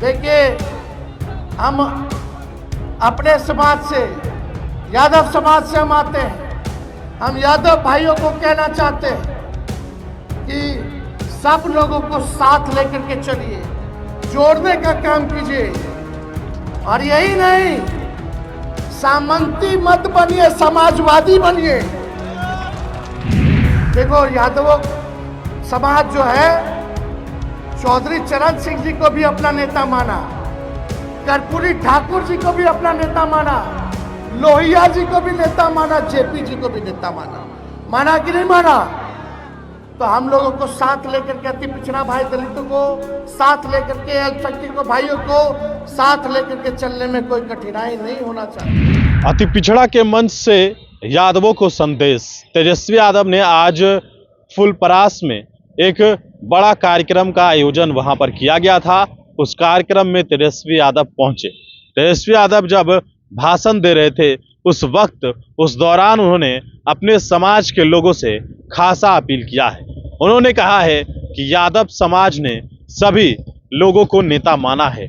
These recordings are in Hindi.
देखिए, हम अपने समाज से, यादव समाज से हम आते हैं। हम यादव भाइयों को कहना चाहते हैं कि सब लोगों को साथ लेकर के चलिए, जोड़ने का काम कीजिए। और यही नहीं, सामंती मत बनिए, समाजवादी बनिए। देखो, यादव समाज जो है, चौधरी चरण सिंह जी को भी अपना नेता माना, कर्पूरी ठाकुर जी को भी अपना नेता माना, लोहिया जी को भी नेता माना, जेपी जी को भी नेता माना। माना कि नहीं माना? तो हम लोगों को साथ लेकर के, अति पिछड़ा भाई दलितों को साथ लेकर के, अल्पसंख्यकों भाइयों को साथ लेकर के चलने में कोई कठिनाई नहीं होना चाहिए। अति पिछड़ा के मंच से यादवों को संदेश। तेजस्वी यादव ने आज फुलपरास में एक बड़ा कार्यक्रम का आयोजन वहां पर किया गया था। उस कार्यक्रम में तेजस्वी यादव पहुंचे। तेजस्वी यादव जब भाषण दे रहे थे, उस वक्त, उस दौरान उन्होंने अपने समाज के लोगों से खासा अपील किया है। उन्होंने कहा है कि यादव समाज ने सभी लोगों को नेता माना है,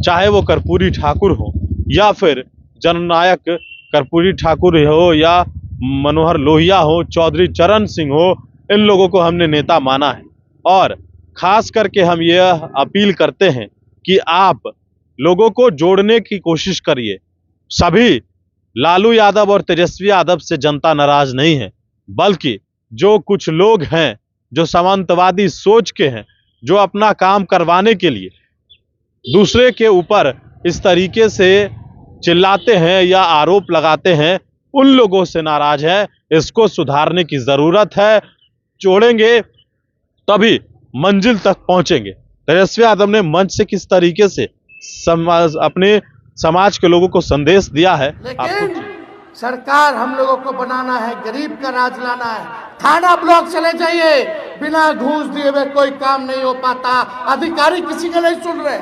चाहे वो कर्पूरी ठाकुर हो या फिर जननायक कर्पूरी ठाकुर हो या मनोहर लोहिया हो, चौधरी चरण सिंह हो, इन लोगों को हमने नेता माना है। और खास करके हम यह अपील करते हैं कि आप लोगों को जोड़ने की कोशिश करिए। सभी लालू यादव और तेजस्वी यादव से जनता नाराज नहीं है, बल्कि जो कुछ लोग हैं जो सामंतवादी सोच के हैं, जो अपना काम करवाने के लिए दूसरे के ऊपर इस तरीके से चिल्लाते हैं या आरोप लगाते हैं, उन लोगों से नाराज है। इसको सुधारने की जरूरत है। जोड़ेंगे तभी मंजिल तक पहुंचेंगे। तेजस्वी यादव ने मंच से किस तरीके से अपने समाज के लोगों को संदेश दिया है। लेकिन सरकार हम लोगों को बनाना है, गरीब का राज लाना है। थाना ब्लॉक चले जाइए, बिना घूस दिए हुए कोई काम नहीं हो पाता। अधिकारी किसी का नहीं सुन रहे।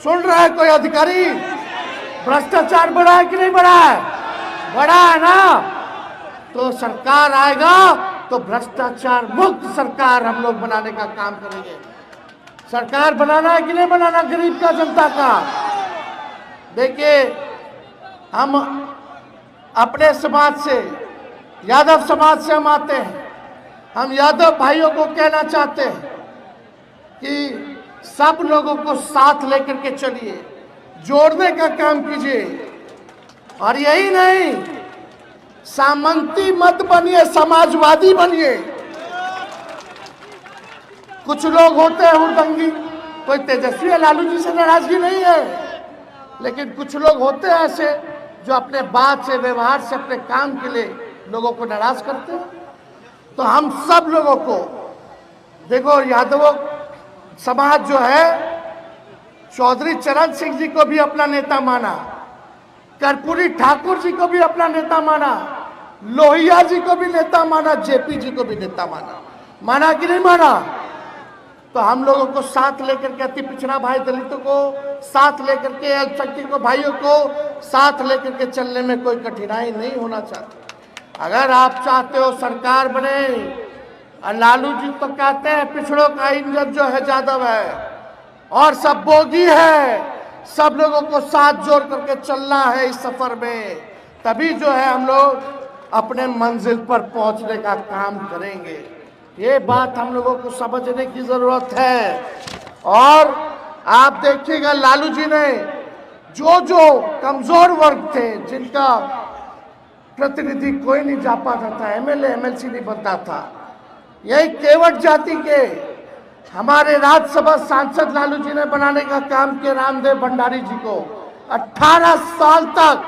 सुन रहा है कोई अधिकारी? भ्रष्टाचार बढ़ा है कि नहीं बढ़ा है? बढ़ा है ना? तो सरकार आएगा तो भ्रष्टाचार मुक्त सरकार हम लोग बनाने का काम करेंगे। सरकार बनाना है कि नहीं बनाना गरीब का, जनता का? देखिए, हम अपने समाज से, यादव समाज से हम आते हैं। हम यादव भाइयों को कहना चाहते हैं कि सब लोगों को साथ लेकर के चलिए, जोड़ने का काम कीजिए। और यही नहीं, सामंती मत बनिए, समाजवादी बनिए। कुछ लोग होते हैं हुड़दंगी, कोई तेजस्वी लालू जी से नाराजगी नहीं है, लेकिन कुछ लोग होते हैं ऐसे जो अपने बात से, व्यवहार से, अपने काम के लिए लोगों को नाराज करते हैं। तो हम सब लोगों को, देखो, यादव समाज जो है, चौधरी चरण सिंह जी को भी अपना नेता माना, कर्पूरी ठाकुर जी को भी अपना नेता माना, लोहिया जी को भी नेता माना, जेपी जी को भी नेता माना। माना कि नहीं माना? तो हम लोगों को साथ लेकर के, अति पिछड़ा भाई दलितों को साथ लेकर के, अल्पसंख्यकों भाइयों को साथ लेकर के चलने में कोई कठिनाई नहीं होना चाहिए। अगर आप चाहते हो सरकार बने, और लालू जी तो कहते हैं पिछड़ों का इंजन जो है यादव है और सब बोगी है, सब लोगों को साथ जोड़ करके चलना है इस सफर में, तभी जो है हम लोग अपने मंजिल पर पहुंचने का काम करेंगे। ये बात हम लोगों को समझने की जरूरत है। और आप देखिएगा, लालू जी ने जो जो कमजोर वर्ग थे, जिनका प्रतिनिधि कोई नहीं जा पाता था, एमएलए एमएलसी नहीं बनता था, यही केवट जाति के हमारे राज्यसभा सांसद लालू जी ने बनाने का काम किया। रामदेव भंडारी जी को 18 साल तक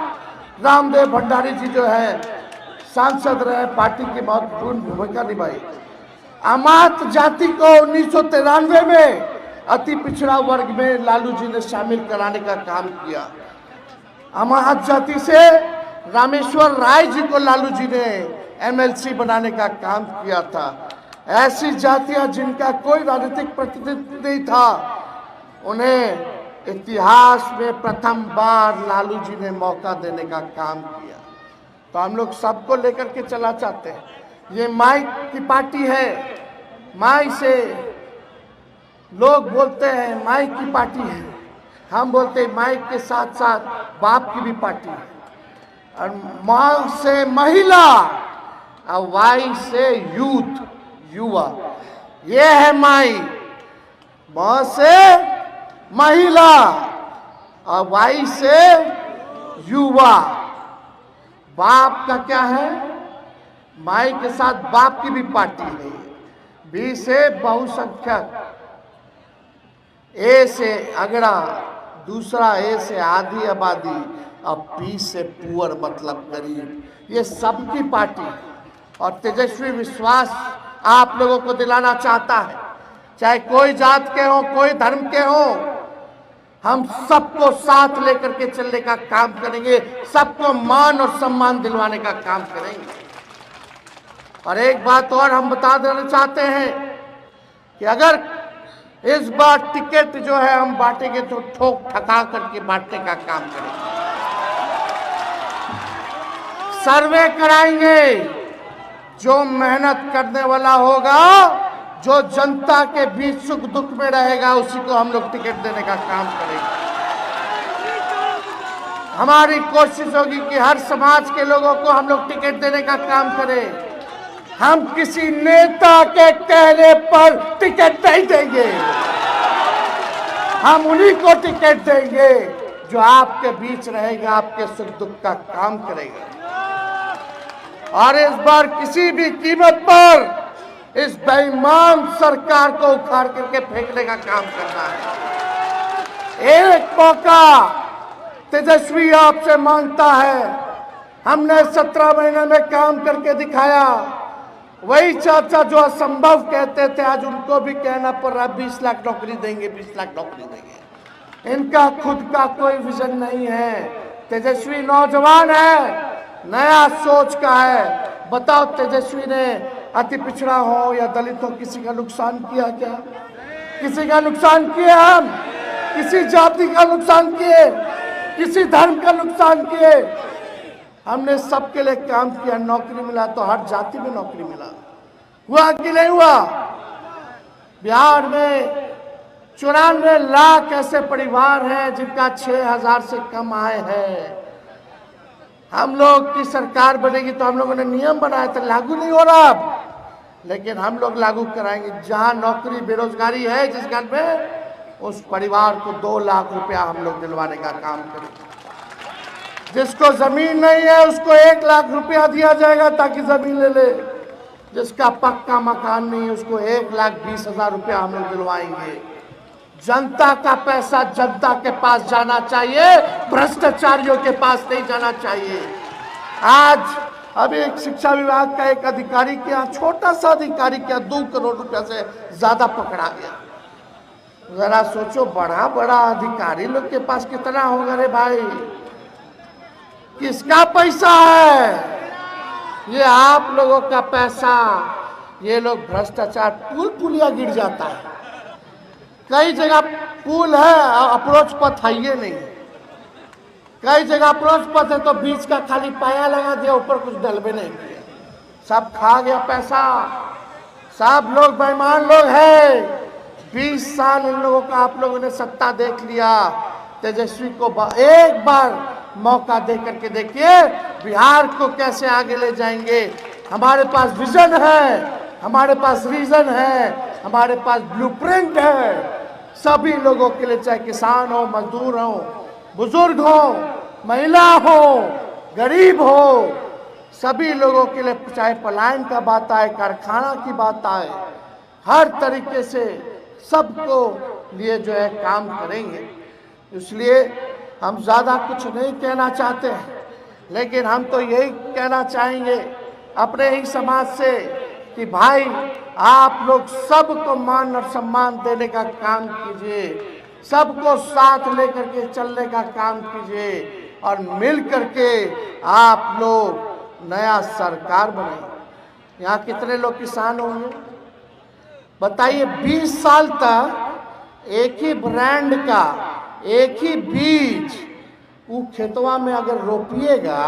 रामदेव भंडारी जी जो है सांसद रहे, पार्टी की महत्वपूर्ण भूमिका निभाई। अमात जाति को 1993 में अति पिछड़ा वर्ग में लालू जी ने शामिल कराने का काम किया। अमात जाति से रामेश्वर राय जी को लालू जी ने एमएलसी बनाने का काम किया था। ऐसी जातियां जिनका कोई राजनीतिक प्रतिनिधित्व नहीं था, उन्हें इतिहास में प्रथम बार लालू जी ने मौका देने का काम किया। तो हम लोग सबको लेकर के चला चाहते हैं। ये माई की पार्टी है, माई से लोग बोलते हैं माई की पार्टी है, हम बोलते हैं माई के साथ साथ बाप की भी पार्टी है, और माँ से महिला और वाई से यूथ, युवा, ये है माई। माँ से महिला और वाई से युवा। बाप का क्या है? माई के साथ बाप की भी पार्टी है। बी से बहुसंख्यक, ए से अगड़ा, दूसरा ए से आधी आबादी, और पी से पुअर मतलब गरीब। ये सबकी पार्टी है। और तेजस्वी विश्वास आप लोगों को दिलाना चाहता है, चाहे कोई जात के हो, कोई धर्म के हो, हम सबको साथ लेकर के चलने का काम करेंगे, सबको मान और सम्मान दिलवाने का काम करेंगे। और एक बात और हम बता देना चाहते हैं कि अगर इस बार टिकट जो है हम बांटेंगे तो ठोक ठका करके बांटने का काम करेंगे। सर्वे कराएंगे, जो मेहनत करने वाला होगा, जो जनता के बीच सुख दुख में रहेगा, उसी को हम लोग टिकट देने का काम करेंगे। हमारी कोशिश होगी कि हर समाज के लोगों को हम लोग टिकट देने का काम करें। हम किसी नेता के कहने पर टिकट नहीं देंगे, हम उन्हीं को टिकट देंगे जो आपके बीच रहेगा, आपके सुख दुख का काम करेगा। और इस बार किसी भी कीमत पर इस बेईमान सरकार को उखाड़ करके फेंकने का काम करना है। एक मौका तेजस्वी आपसे मांगता है। हमने 17 महीने में काम करके दिखाया। वही चाचा जो असंभव कहते थे, आज उनको भी कहना पड़ रहा है 20 लाख नौकरी देंगे, 20 लाख नौकरी देंगे। इनका खुद का कोई विजन नहीं है। तेजस्वी नौजवान है, नया सोच का है। बताओ, तेजस्वी ने अति पिछड़ा हो या दलित हो, किसी का नुकसान किया क्या? किसी का नुकसान किए? हम किसी जाति का नुकसान किए? किसी धर्म का नुकसान किए? हमने सबके लिए काम किया। नौकरी मिला तो हर जाति में नौकरी मिला। हुआ कि नहीं हुआ? बिहार में 94 लाख ऐसे परिवार हैं जिनका 6000 से कम आय है। हम लोग की सरकार बनेगी तो हम लोगों ने नियम बनाया था, लागू नहीं हो रहा अब, लेकिन हम लोग लागू कराएंगे। जहां नौकरी बेरोजगारी है जिस घर में, उस परिवार को 2 लाख रुपया हम लोग दिलवाने का काम करेंगे। जिसको जमीन नहीं है उसको 1 लाख रुपया दिया जाएगा ताकि जमीन ले ले। जिसका पक्का मकान नहीं है उसको 1,20,000 रुपया हम लोग दिलवाएंगे। जनता का पैसा जनता के पास जाना चाहिए, भ्रष्टाचारियों के पास नहीं जाना चाहिए। आज अभी एक शिक्षा विभाग का एक अधिकारी के यहाँ, छोटा सा अधिकारी के यहाँ 2 करोड़ रुपया से ज्यादा पकड़ा गया। जरा सोचो, बड़ा बड़ा अधिकारी लोग के पास कितना होगा रे भाई? किसका पैसा है? ये आप लोगों का पैसा। ये लोग भ्रष्टाचार, पुल पुलिया गिर जाता है। कई जगह पुल है, अप्रोच पथ है ये नहीं। कई जगह अप्रोच पथ है तो बीच का खाली पाया लगा दिया, ऊपर कुछ डलबे नहीं किया। सब खा गया पैसा। सब लोग बेईमान लोग हैं। 20 साल इन लोगों का आप लोगों ने सत्ता देख लिया। तेजस्वी को एक बार मौका दे करके देखिए, बिहार को कैसे आगे ले जाएंगे। हमारे पास विजन है, हमारे पास रीजन है, हमारे पास ब्लूप्रिंट है। सभी लोगों के लिए, चाहे किसान हो, मजदूर हो, बुजुर्ग हो, महिला हो, गरीब हो, सभी लोगों के लिए, चाहे पलायन का बात आए, कारखाना की बात आए, हर तरीके से सबको लिए जो है काम करेंगे। इसलिए हम ज़्यादा कुछ नहीं कहना चाहते हैं, लेकिन हम तो यही कहना चाहेंगे अपने ही समाज से कि भाई आप लोग सबको मान और सम्मान देने का काम कीजिए, सबको साथ लेकर के चलने का काम कीजिए और मिल करके आप लोग नया सरकार बनाइए। यहाँ कितने लोग किसान होंगे बताइए? 20 साल तक एक ही ब्रांड का, एक ही बीज वो खेतवा में अगर रोपिएगा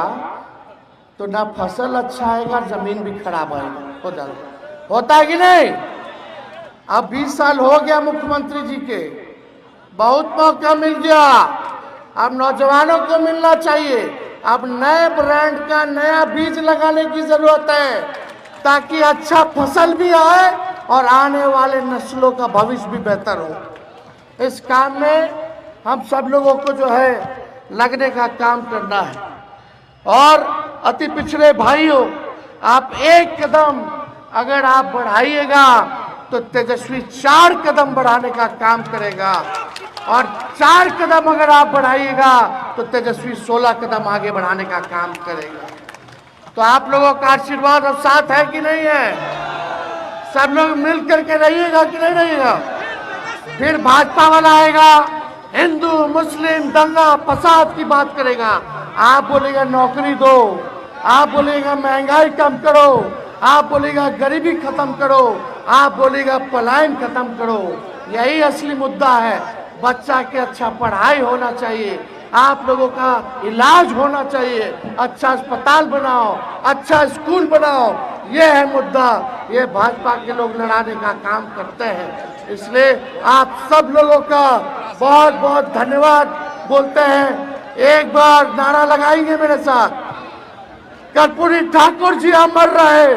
तो ना फसल अच्छा आएगा, जमीन भी खराब आएगा, हो जाएगा। होता है कि नहीं? अब 20 साल हो गया मुख्यमंत्री जी के, बहुत मौका मिल गया, अब नौजवानों को मिलना चाहिए। अब नए ब्रांड का नया बीज लगाने की जरूरत है ताकि अच्छा फसल भी आए और आने वाले नस्लों का भविष्य भी बेहतर हो। इस काम में हम सब लोगों को जो है लगने का काम करना है। और अति पिछड़े भाइयों, आप एक कदम अगर आप बढ़ाइएगा तो तेजस्वी 4 कदम बढ़ाने का काम करेगा, और 4 कदम अगर आप बढ़ाइएगा तो तेजस्वी 16 कदम आगे बढ़ाने का काम करेगा। तो आप लोगों का आशीर्वाद और साथ है कि नहीं है? सब लोग मिल करके रहिएगा कि नहीं रहिएगा? फिर भाजपा वाला आएगा, हिंदू मुस्लिम दंगा फसाद की बात करेगा। आप बोलेगा नौकरी दो, आप बोलेगा महंगाई कम करो, आप बोलेगा गरीबी खत्म करो, आप बोलेगा पलायन खत्म करो। यही असली मुद्दा है। बच्चा के अच्छा पढ़ाई होना चाहिए, आप लोगों का इलाज होना चाहिए, अच्छा अस्पताल बनाओ, अच्छा स्कूल बनाओ। ये है मुद्दा, ये भाजपा के लोग लड़ाने का काम करते हैं। इसलिए आप सब लोगों का बहुत बहुत धन्यवाद बोलते हैं। एक बार नारा लगाएंगे मेरे साथ, कर्पूरी ठाकुर जी अमर रहे,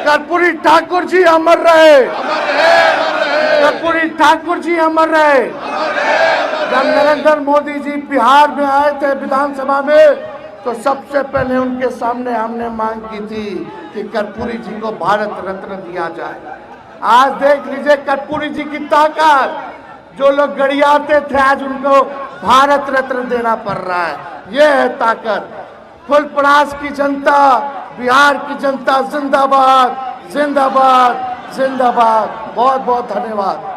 कर्पूरी ठाकुर जी अमर रहे, कर्पूरी ठाकुर जी अमर रहे। जब नरेंद्र मोदी जी बिहार में आए थे विधानसभा में, तो सबसे पहले उनके सामने हमने मांग की थी कि कर्पूरी जी को भारत रत्न दिया जाए। आज देख लीजिए कर्पूरी जी की ताकत, जो लोग गड़ियाते थे आज उनको भारत रत्न देना पड़ रहा है। ये है ताकत। फुलपरास की जनता, बिहार की जनता जिंदाबाद जिंदाबाद जिंदाबाद। बहुत बहुत धन्यवाद।